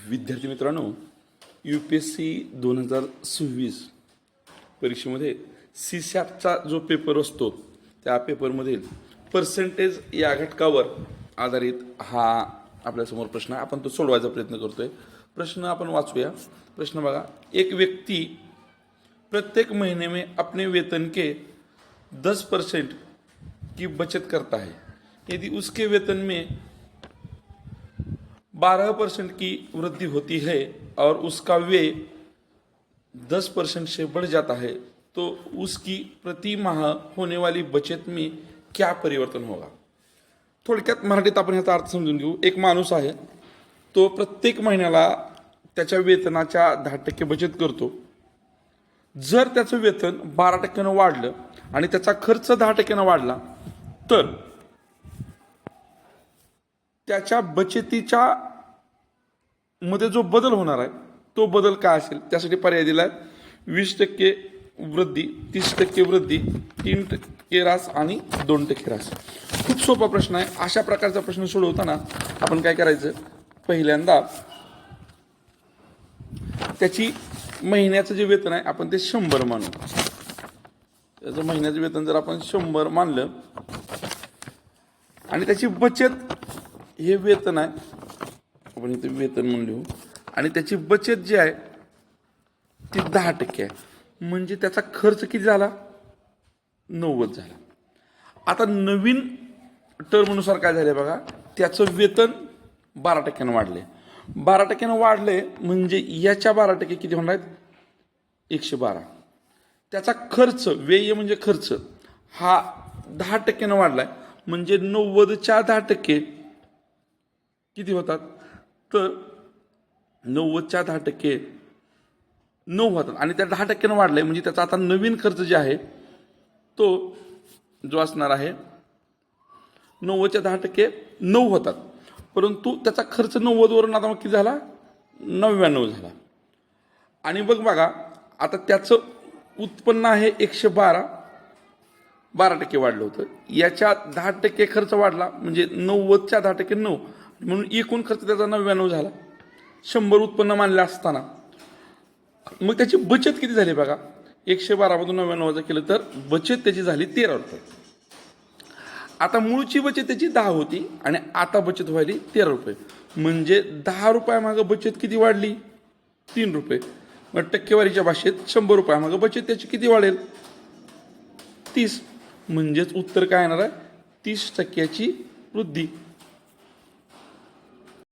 विद्यार्थी मित्रांनो, UPSC 2026 परीक्षेमध्ये CSATचा जो पेपर असतो त्या पेपरमधील पर्सेंटेज या घटकावर आधारित हा आपल्यासमोर प्रश्न आहे. आपण तो सोडवायचा प्रयत्न करतोय. प्रश्न आपण वाचूया. प्रश्न बघा. एक व्यक्ति प्रत्येक महीने में अपने वेतन के 10% की बचत करता है. यदि उसके वेतन में 12% की वृद्धि होती है और उसका व्यय 10% से बढ़ जाता है तो उसकी प्रति माह होने वाली बचत में क्या परिवर्तन होगा. थोडक्यात मराठीत आपण ह्याचा अर्थ समजून घेऊ. एक माणूस आहे, तो प्रत्येक महिन्याला त्याच्या वेतनाच्या 10% बचत करतो. जर त्याचं वेतन 12% वाढलं आणि त्याचा खर्च 10% वाढला तर त्याच्या बचतीच्या मध्ये जो बदल होणार आहे तो बदल काय असेल. त्यासाठी पर्याय दिलाय 20% वृद्धी, 30% वृद्धी, 3% ह्रास आणि 2% ह्रास. खूप सोपा प्रश्न आहे. अशा प्रकारचा प्रश्न सोडवताना आपण काय करायचं, पहिल्यांदा त्याची महिन्याचं जे वेतन आहे आपण ते 100 मानू. त्याचं महिन्याचं वेतन जर आपण 100 मानलं आणि त्याची बचत हे वेतन आहे, आपण इथे वेतन म्हणून लिहू, आणि त्याची बचत जी आहे ती 10% आहे. म्हणजे त्याचा खर्च किती झाला, 90 झाला. आता नवीन टर्मनुसार काय झाले बघा, त्याचं वेतन 12% वाढले. 12% वाढले म्हणजे याच्या 12% किती होणार आहेत, 112. त्याचा खर्च, व्यय म्हणजे खर्च, हा 10% वाढलाय म्हणजे 90च्या 10% किती होतात, तर 90च्या 10% 9 होतात. आणि त्या 10% वाढलाय म्हणजे त्याचा आता नवीन खर्च जे आहे तो जो असणार आहे 90च्या 10% 9 होतात. परंतु त्याचा खर्च 90 वरून आता मग किती झाला, 99 झाला. आणि बघा आता त्याचं उत्पन्न आहे 112, 12% वाढलं होतं. याच्या 10% खर्च वाढला म्हणजे 90च्या 10% 9, म्हणून एकूण खर्च त्याचा 99 झाला. 100 उत्पन्न मानले असताना मग त्याची बचत किती झाली बघा, 112 मधून 99 केलं तर बचत त्याची झाली 13 रुपये. आता मूळची बचत त्याची 10 होती आणि आता बचत व्हायली 13 रुपये. म्हणजे 10 रुपयामागं बचत किती वाढली, 3 रुपये. मग टक्केवारीच्या भाषेत 100 रुपयामागं बचत त्याची किती वाढेल, 30. म्हणजेच उत्तर काय येणार आहे, 30% वृद्धी.